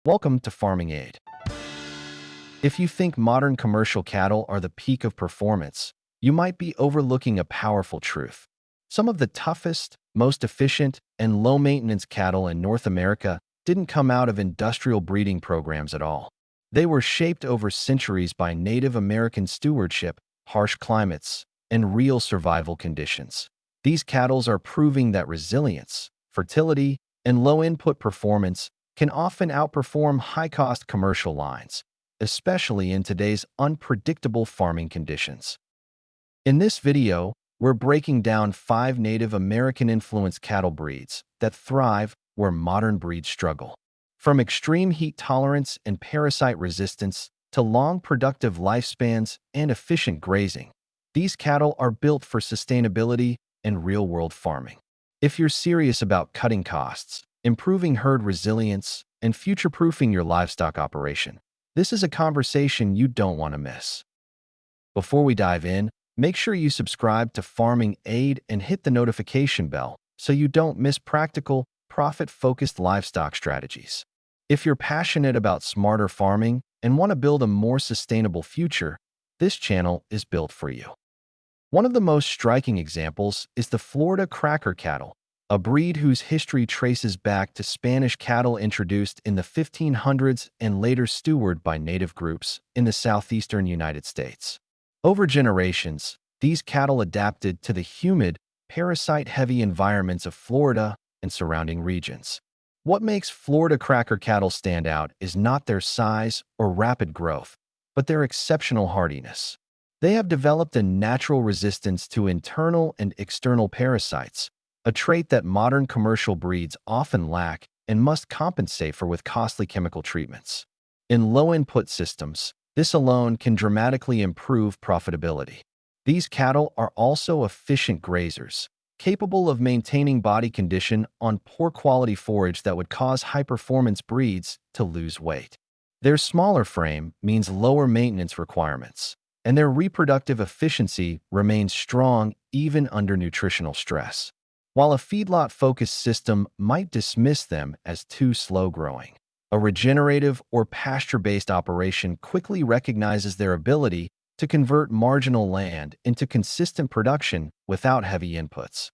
Welcome to Farming Aid. If you think modern commercial cattle are the peak of performance, you might be overlooking a powerful truth. Some of the toughest, most efficient, and low-maintenance cattle in North America didn't come out of industrial breeding programs at all. They were shaped over centuries by Native American stewardship, harsh climates, and real survival conditions. These cattle are proving that resilience, fertility, and low-input performance can often outperform high-cost commercial lines, especially in today's unpredictable farming conditions. In this video, we're breaking down 5 Native American-influenced cattle breeds that thrive where modern breeds struggle. From extreme heat tolerance and parasite resistance to long productive lifespans and efficient grazing, these cattle are built for sustainability and real-world farming. If you're serious about cutting costs, improving herd resilience, and future-proofing your livestock operation, this is a conversation you don't want to miss. Before we dive in, make sure you subscribe to Farming Aid and hit the notification bell so you don't miss practical, profit-focused livestock strategies. If you're passionate about smarter farming and want to build a more sustainable future, this channel is built for you. One of the most striking examples is the Florida cracker cattle, a breed whose history traces back to Spanish cattle introduced in the 1500s and later stewarded by native groups in the southeastern United States. Over generations, these cattle adapted to the humid, parasite-heavy environments of Florida and surrounding regions. What makes Florida cracker cattle stand out is not their size or rapid growth, but their exceptional hardiness. They have developed a natural resistance to internal and external parasites, a trait that modern commercial breeds often lack and must compensate for with costly chemical treatments. In low-input systems, this alone can dramatically improve profitability. These cattle are also efficient grazers, capable of maintaining body condition on poor-quality forage that would cause high-performance breeds to lose weight. Their smaller frame means lower maintenance requirements, and their reproductive efficiency remains strong even under nutritional stress. While a feedlot-focused system might dismiss them as too slow-growing, a regenerative or pasture-based operation quickly recognizes their ability to convert marginal land into consistent production without heavy inputs.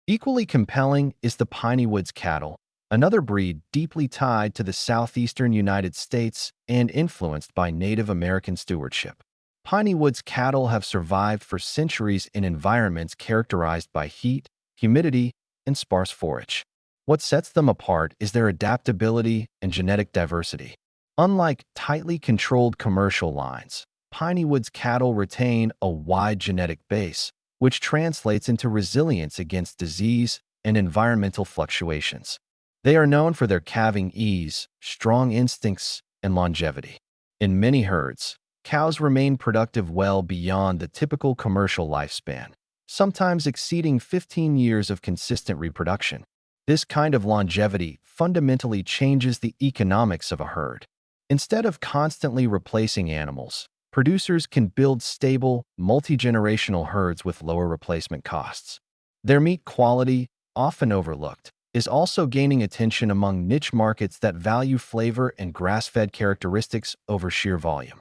Equally compelling is the Pineywoods cattle, another breed deeply tied to the southeastern United States and influenced by Native American stewardship. Pineywoods cattle have survived for centuries in environments characterized by heat, humidity, and sparse forage. What sets them apart is their adaptability and genetic diversity. Unlike tightly controlled commercial lines, Pineywoods cattle retain a wide genetic base, which translates into resilience against disease and environmental fluctuations. They are known for their calving ease, strong instincts, and longevity. In many herds, cows remain productive well beyond the typical commercial lifespan, sometimes exceeding 15 years of consistent reproduction. This kind of longevity fundamentally changes the economics of a herd. Instead of constantly replacing animals, producers can build stable, multi-generational herds with lower replacement costs. Their meat quality, often overlooked, is also gaining attention among niche markets that value flavor and grass-fed characteristics over sheer volume.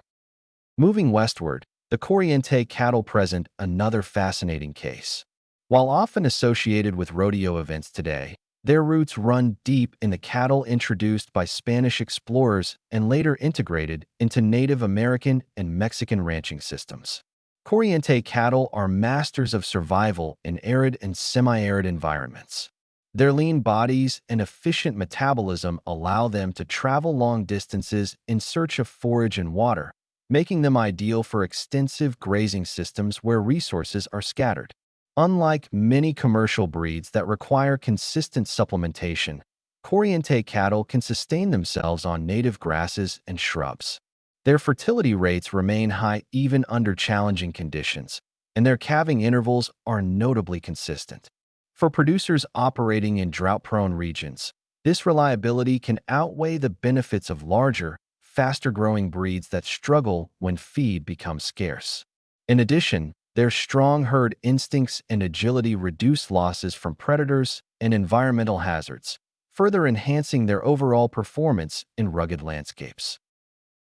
Moving westward, the Coriente cattle present another fascinating case. While often associated with rodeo events today, their roots run deep in the cattle introduced by Spanish explorers and later integrated into Native American and Mexican ranching systems. Corriente cattle are masters of survival in arid and semi-arid environments. Their lean bodies and efficient metabolism allow them to travel long distances in search of forage and water, making them ideal for extensive grazing systems where resources are scattered. Unlike many commercial breeds that require consistent supplementation, Coriente cattle can sustain themselves on native grasses and shrubs. Their fertility rates remain high even under challenging conditions, and their calving intervals are notably consistent. For producers operating in drought-prone regions, this reliability can outweigh the benefits of larger, faster-growing breeds that struggle when feed becomes scarce. In addition, their strong herd instincts and agility reduce losses from predators and environmental hazards, further enhancing their overall performance in rugged landscapes.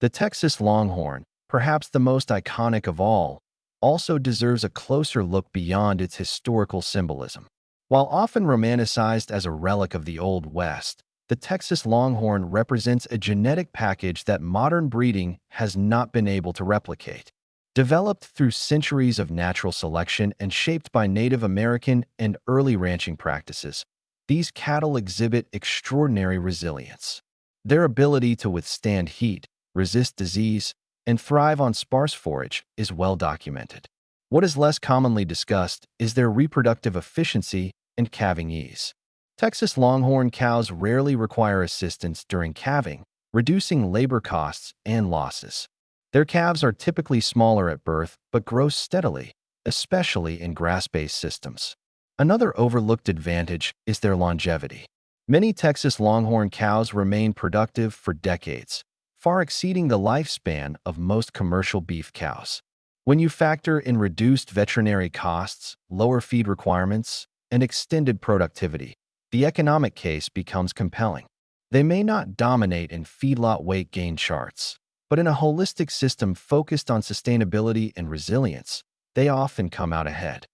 The Texas Longhorn, perhaps the most iconic of all, also deserves a closer look beyond its historical symbolism. While often romanticized as a relic of the Old West, the Texas Longhorn represents a genetic package that modern breeding has not been able to replicate. Developed through centuries of natural selection and shaped by Native American and early ranching practices, these cattle exhibit extraordinary resilience. Their ability to withstand heat, resist disease, and thrive on sparse forage is well documented. What is less commonly discussed is their reproductive efficiency and calving ease. Texas Longhorn cows rarely require assistance during calving, reducing labor costs and losses. Their calves are typically smaller at birth but grow steadily, especially in grass-based systems. Another overlooked advantage is their longevity. Many Texas Longhorn cows remain productive for decades, far exceeding the lifespan of most commercial beef cows. When you factor in reduced veterinary costs, lower feed requirements, and extended productivity, the economic case becomes compelling. They may not dominate in feedlot weight gain charts, but in a holistic system focused on sustainability and resilience, they often come out ahead.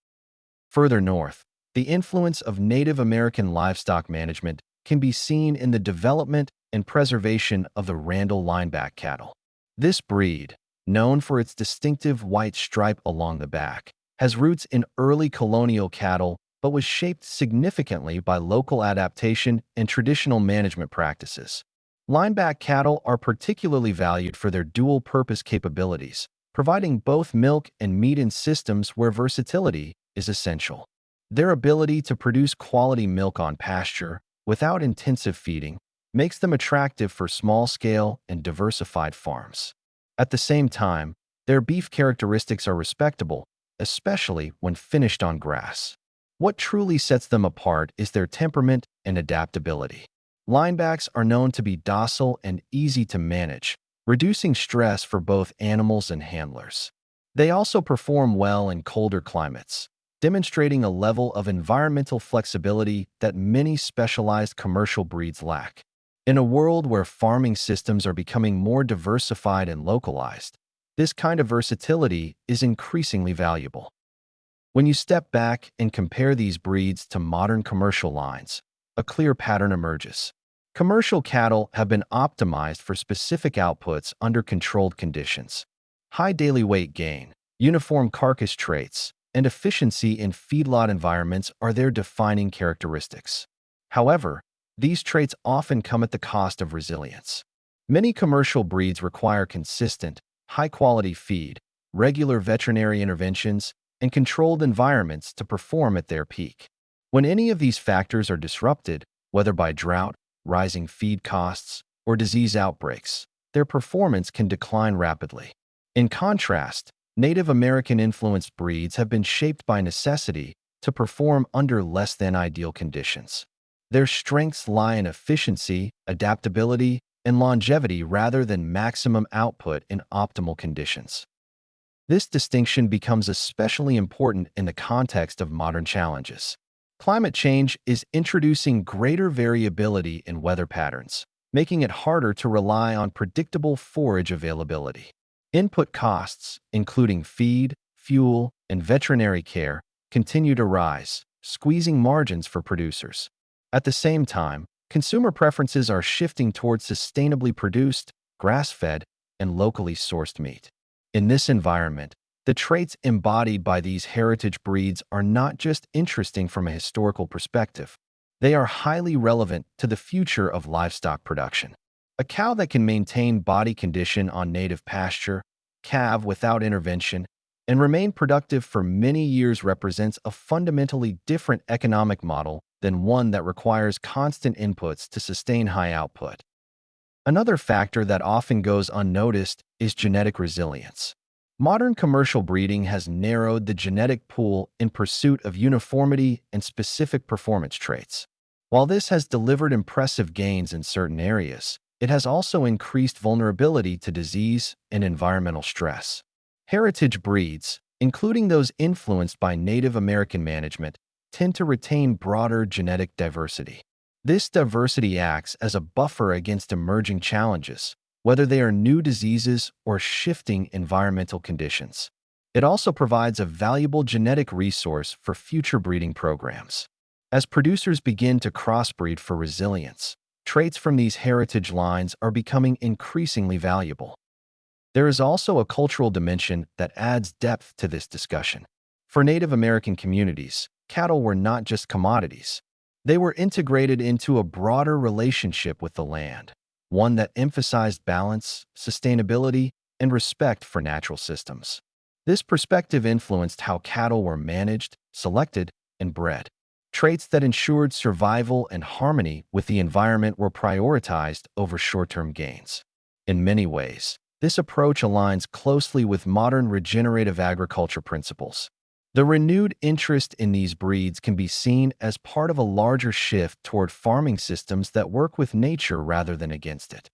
Further north, the influence of Native American livestock management can be seen in the development and preservation of the Randall Lineback cattle. This breed, known for its distinctive white stripe along the back, has roots in early colonial cattle but was shaped significantly by local adaptation and traditional management practices. Lineback cattle are particularly valued for their dual-purpose capabilities, providing both milk and meat in systems where versatility is essential. Their ability to produce quality milk on pasture, without intensive feeding, makes them attractive for small-scale and diversified farms. At the same time, their beef characteristics are respectable, especially when finished on grass. What truly sets them apart is their temperament and adaptability. Linebacks are known to be docile and easy to manage, reducing stress for both animals and handlers. They also perform well in colder climates, demonstrating a level of environmental flexibility that many specialized commercial breeds lack. In a world where farming systems are becoming more diversified and localized, this kind of versatility is increasingly valuable. When you step back and compare these breeds to modern commercial lines, a clear pattern emerges. Commercial cattle have been optimized for specific outputs under controlled conditions. High daily weight gain, uniform carcass traits, and efficiency in feedlot environments are their defining characteristics. However, these traits often come at the cost of resilience. Many commercial breeds require consistent, high-quality feed, regular veterinary interventions, and controlled environments to perform at their peak. When any of these factors are disrupted, whether by drought, rising feed costs, or disease outbreaks, their performance can decline rapidly. In contrast, Native American-influenced breeds have been shaped by necessity to perform under less than ideal conditions. Their strengths lie in efficiency, adaptability, and longevity rather than maximum output in optimal conditions. This distinction becomes especially important in the context of modern challenges. Climate change is introducing greater variability in weather patterns, making it harder to rely on predictable forage availability. Input costs, including feed, fuel, and veterinary care, continue to rise, squeezing margins for producers. At the same time, consumer preferences are shifting towards sustainably produced, grass-fed, and locally sourced meat. In this environment, the traits embodied by these heritage breeds are not just interesting from a historical perspective. They are highly relevant to the future of livestock production. A cow that can maintain body condition on native pasture, calve without intervention, and remain productive for many years represents a fundamentally different economic model than one that requires constant inputs to sustain high output. Another factor that often goes unnoticed is genetic resilience. Modern commercial breeding has narrowed the genetic pool in pursuit of uniformity and specific performance traits. While this has delivered impressive gains in certain areas, it has also increased vulnerability to disease and environmental stress. Heritage breeds, including those influenced by Native American management, tend to retain broader genetic diversity. This diversity acts as a buffer against emerging challenges, whether they are new diseases or shifting environmental conditions. It also provides a valuable genetic resource for future breeding programs. As producers begin to crossbreed for resilience, traits from these heritage lines are becoming increasingly valuable. There is also a cultural dimension that adds depth to this discussion. For Native American communities, cattle were not just commodities. They were integrated into a broader relationship with the land, one that emphasized balance, sustainability, and respect for natural systems. This perspective influenced how cattle were managed, selected, and bred. Traits that ensured survival and harmony with the environment were prioritized over short-term gains. In many ways, this approach aligns closely with modern regenerative agriculture principles. The renewed interest in these breeds can be seen as part of a larger shift toward farming systems that work with nature rather than against it.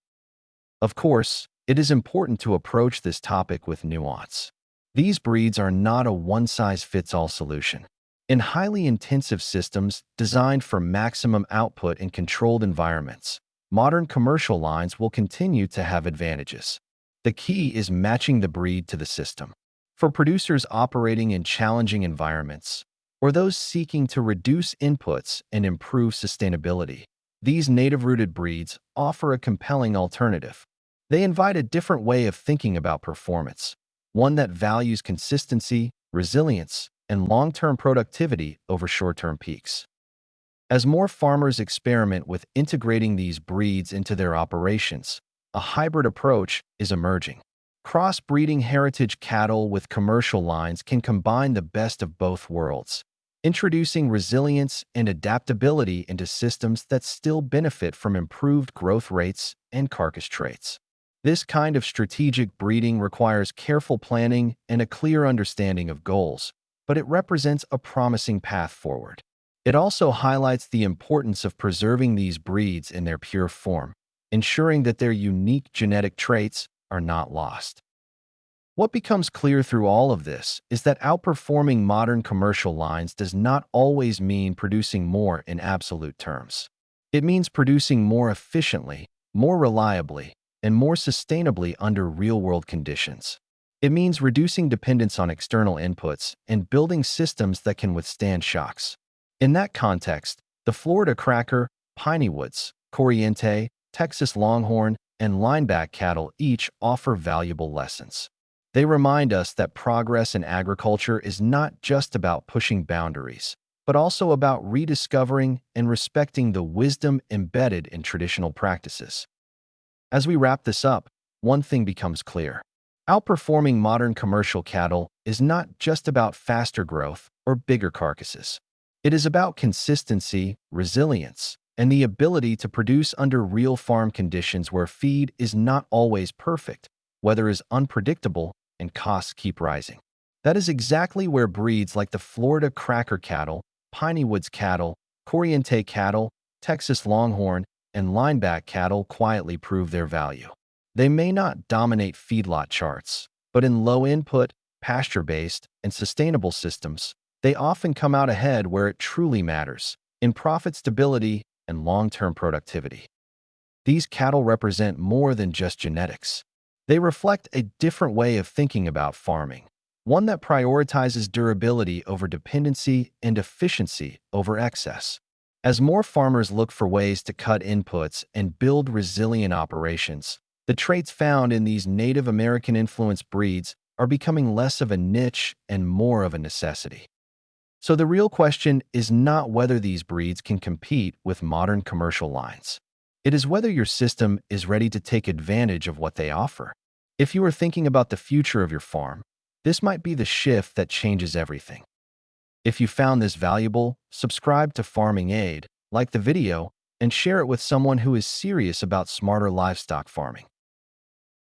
Of course, it is important to approach this topic with nuance. These breeds are not a one-size-fits-all solution. In highly intensive systems designed for maximum output in controlled environments, modern commercial lines will continue to have advantages. The key is matching the breed to the system. For producers operating in challenging environments, or those seeking to reduce inputs and improve sustainability, these native-rooted breeds offer a compelling alternative. They invite a different way of thinking about performance, one that values consistency, resilience, and long-term productivity over short-term peaks. As more farmers experiment with integrating these breeds into their operations, a hybrid approach is emerging. Cross-breeding heritage cattle with commercial lines can combine the best of both worlds, introducing resilience and adaptability into systems that still benefit from improved growth rates and carcass traits. This kind of strategic breeding requires careful planning and a clear understanding of goals, but it represents a promising path forward. It also highlights the importance of preserving these breeds in their pure form, ensuring that their unique genetic traits are not lost. What becomes clear through all of this is that outperforming modern commercial lines does not always mean producing more in absolute terms. It means producing more efficiently, more reliably, and more sustainably under real-world conditions. It means reducing dependence on external inputs and building systems that can withstand shocks. In that context, the Florida Cracker, Pineywoods, Coriente, Texas Longhorn, and Lineback cattle each offer valuable lessons. They remind us that progress in agriculture is not just about pushing boundaries, but also about rediscovering and respecting the wisdom embedded in traditional practices. As we wrap this up, one thing becomes clear. Outperforming modern commercial cattle is not just about faster growth or bigger carcasses. It is about consistency, resilience, and the ability to produce under real farm conditions where feed is not always perfect, weather is unpredictable, and costs keep rising. That is exactly where breeds like the Florida Cracker cattle, Pineywoods cattle, Corriente cattle, Texas Longhorn, and Lineback cattle quietly prove their value. They may not dominate feedlot charts, but in low-input, pasture-based, and sustainable systems, they often come out ahead where it truly matters, in profit stability and long-term productivity. These cattle represent more than just genetics. They reflect a different way of thinking about farming, one that prioritizes durability over dependency and efficiency over excess. As more farmers look for ways to cut inputs and build resilient operations, the traits found in these Native American-influenced breeds are becoming less of a niche and more of a necessity. So the real question is not whether these breeds can compete with modern commercial lines. It is whether your system is ready to take advantage of what they offer. If you are thinking about the future of your farm, this might be the shift that changes everything. If you found this valuable, subscribe to Farming Aid, like the video, and share it with someone who is serious about smarter livestock farming.